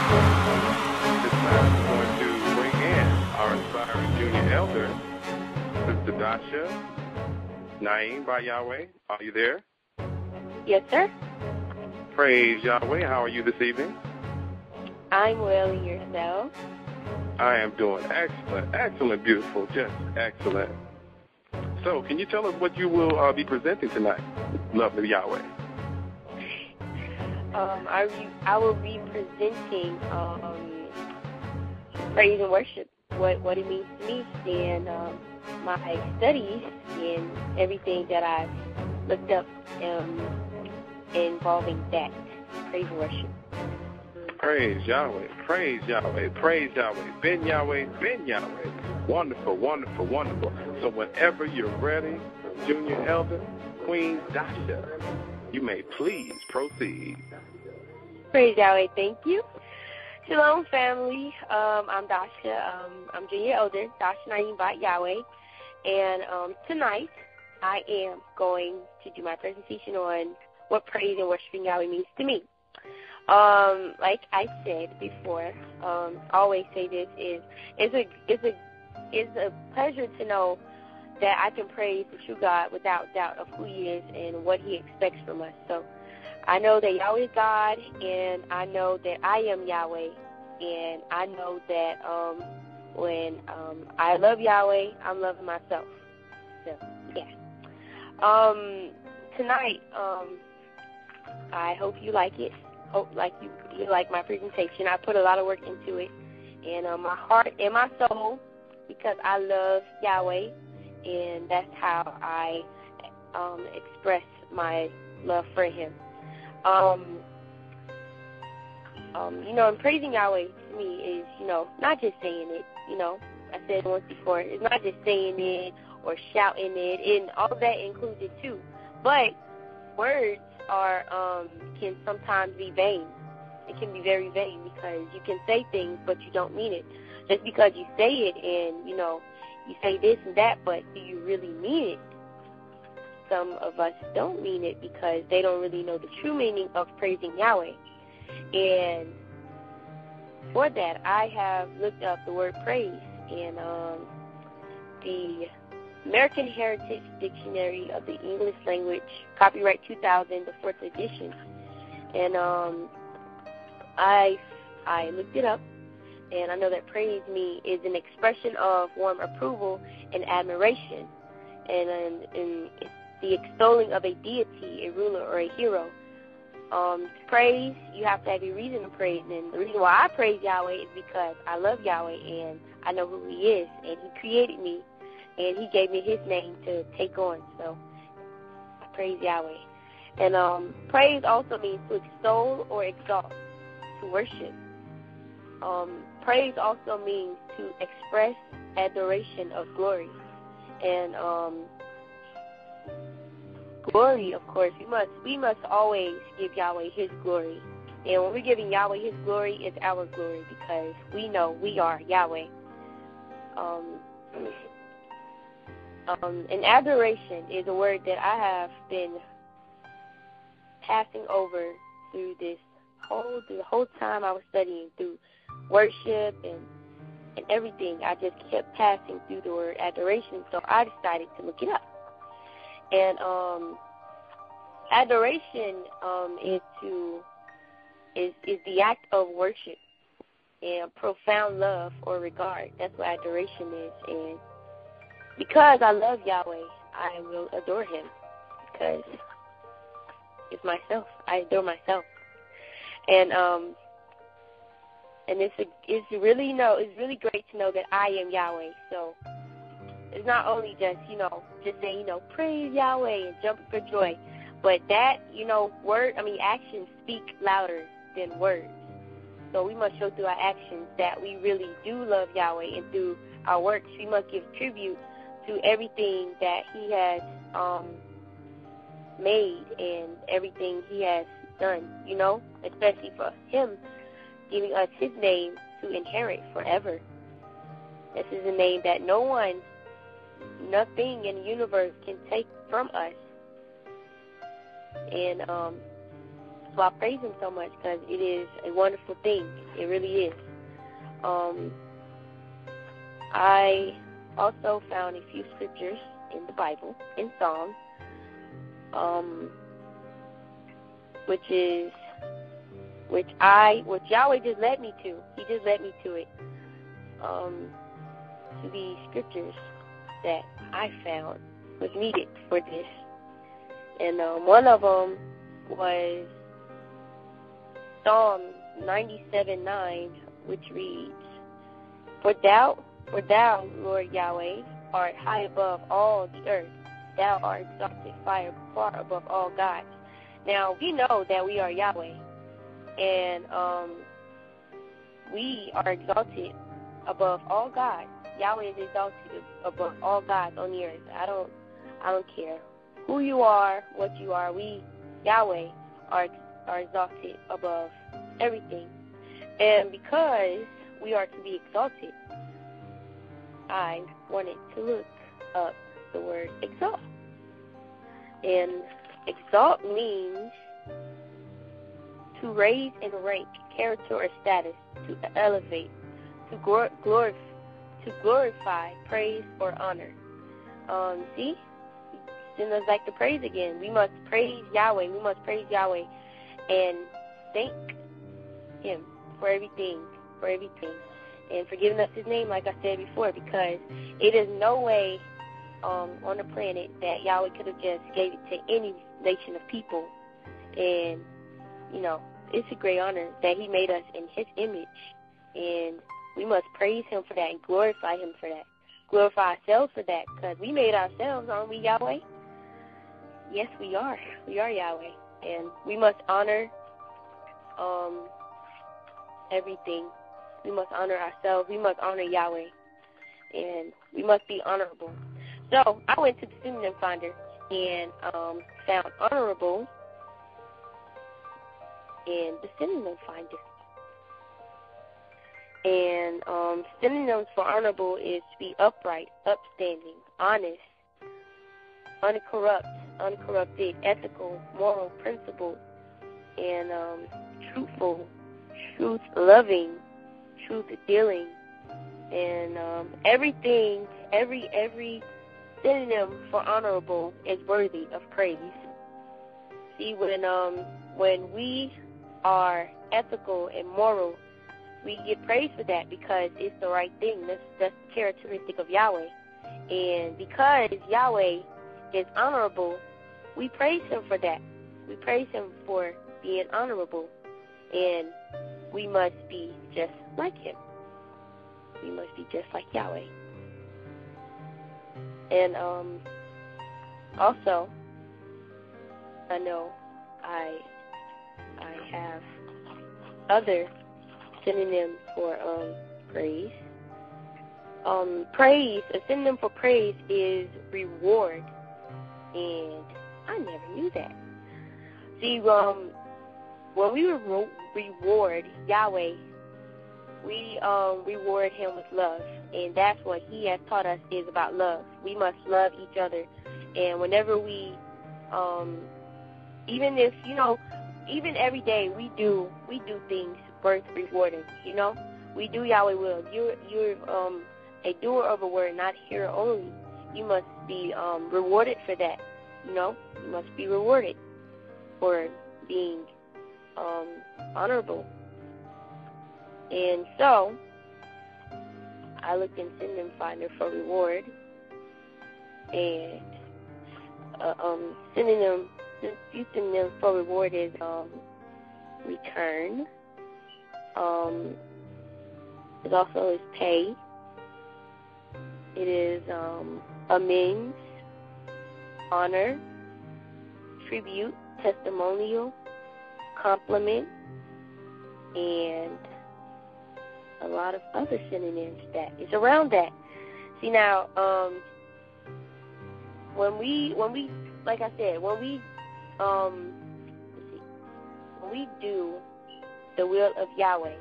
This time we're going to bring in our inspiring junior elder, Sister Dasha Naiym by Yahweh. Are you there? Yes, sir. Praise Yahweh. How are you this evening? I'm well, and yourself? I am doing excellent, excellent, beautiful, just excellent. So, can you tell us what you will be presenting tonight, lovely Yahweh? I will be presenting praise and worship, what it means to me, and my studies and everything that I've looked up involving that praise and worship. Praise Yahweh, praise Yahweh, praise Yahweh, Ben Yahweh, Ben Yahweh. Wonderful, wonderful, wonderful. So whenever you're ready, Junior Elder, Queen Dasha, you may please proceed. Praise Yahweh, thank you. Shalom, family. I'm Dasha. I'm Junior Elder, Dasha Naiym by Yahweh. And tonight, I am going to do my presentation on what praise and worshiping Yahweh means to me. Like I said before, I always say this it's a pleasure to know that I can praise the true God without doubt of who He is and what He expects from us. So I know that Yahweh is God, and I know that I am Yahweh, and I know that when I love Yahweh, I'm loving myself. So yeah. Tonight, I hope you like it. Hope you like my presentation. I put a lot of work into it, and my heart and my soul, because I love Yahweh, and that's how I express my love for Him. And praising Yahweh to me is, not just saying it. I said once before, it's not just saying it or shouting it, and all of that includes it too. But words can sometimes be vain. It can be very vain because you can say things, but you don't mean it. Just because you say it and, you say this and that, but do you really mean it? Some of us don't mean it because they don't really know the true meaning of praising Yahweh. And for that, I have looked up the word praise in the American Heritage Dictionary of the English Language, copyright 2000, the 4th edition. And I looked it up, and I know that praise me is an expression of warm approval and admiration, and it's the extolling of a deity, a ruler, or a hero. Praise, you have to have a reason to praise, and the reason why I praise Yahweh is because I love Yahweh, and I know who He is, and He created me, and He gave me His name to take on, so I praise Yahweh. And praise also means to extol or exalt, to worship. Praise also means to express adoration of glory. And glory, of course, we must always give Yahweh His glory. And when we're giving Yahweh His glory, it's our glory because we know we are Yahweh. And adoration is a word that I have been passing over through the whole time I was studying, through worship and everything. I just kept passing through the word adoration, so I decided to look it up. And adoration is the act of worship and profound love or regard. That's what adoration is. And because I love Yahweh, I will adore Him because it's myself. I adore myself. And it's really great to know that I am Yahweh. So it's not only just say, praise Yahweh and jump for joy, but that, actions speak louder than words. So we must show through our actions that we really do love Yahweh, and through our works we must give tribute to everything that He has made and everything He has done, especially for Him giving us His name to inherit forever. This is a name that no one, nothing in the universe can take from us. And why I praise him so much, because it is a wonderful thing. It really is. I also found a few scriptures in the Bible, in Psalms, which Yahweh just led me to. He just led me to it. To these scriptures that I found was needed for this. And one of them was Psalm 97:9, which reads, For thou, Lord Yahweh, art high above all the earth. Thou art exalted far above all gods. Now, we know that we are Yahweh, and we are exalted above all gods. Yahweh is exalted above all gods on the earth. I don't care who you are, what you are. We, Yahweh, are exalted above everything. And because we are to be exalted, I wanted to look up the word exalt. And exalt means to raise in rank, character, or status, to elevate, to glorify, praise, or honor. See? Then it's like the praise again. We must praise Yahweh. We must praise Yahweh and thank him for everything, and for giving us his name, like I said before, because it is no way on the planet that Yahweh could have just gave it to any nation of people. And, it's a great honor that he made us in his image, and we must praise him for that and glorify him for that. Glorify ourselves for that, because we made ourselves, aren't we, Yahweh? Yes, we are. We are Yahweh. And we must honor everything. We must honor ourselves. We must honor Yahweh. And we must be honorable. So I went to the synonym finder and found honorable in the synonym finder. And synonyms for honorable is to be upright, upstanding, honest, uncorrupted, ethical, moral, principled, and truthful, truth-loving, truth-dealing, and everything, every synonym for honorable is worthy of praise. See, when we are ethical and moral, we get praise for that because it's the right thing. That's the characteristic of Yahweh. And because Yahweh is honorable, we praise him for that. We praise him for being honorable. And we must be just like him. We must be just like Yahweh. And also, I know I have other synonyms for praise. Praise, a synonym for praise is reward. And I never knew that. See, when we reward Yahweh, we reward him with love. And that's what he has taught us is about love. We must love each other. And whenever we, even if, even every day we do things worth rewarding, We do Yahweh will. You're a doer of a word, not a hearer only. You must be rewarded for that, You must be rewarded for being honorable. And so, I looked in Synonym Finder for reward, and synonym for reward is return. It also is pay. It is amends, honor, tribute, testimonial, compliment, and a lot of other synonyms that is around that. See now, when we like I said, when we do the will of Yahweh,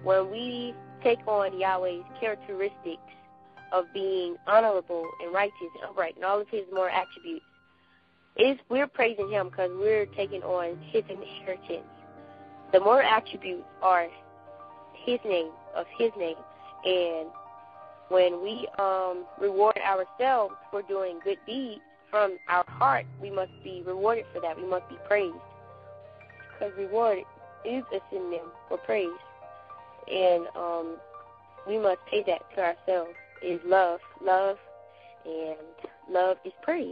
when we take on Yahweh's characteristics of being honorable and righteous and upright and all of his more attributes, we're praising him because we're taking on his inheritance. the more attributes are His name, of His name. And when we reward ourselves for doing good deeds from our heart, we must be rewarded for that. We must be praised. Because reward is a synonym for praise. And we must pay that to ourselves. Is love. Love, and love is praise.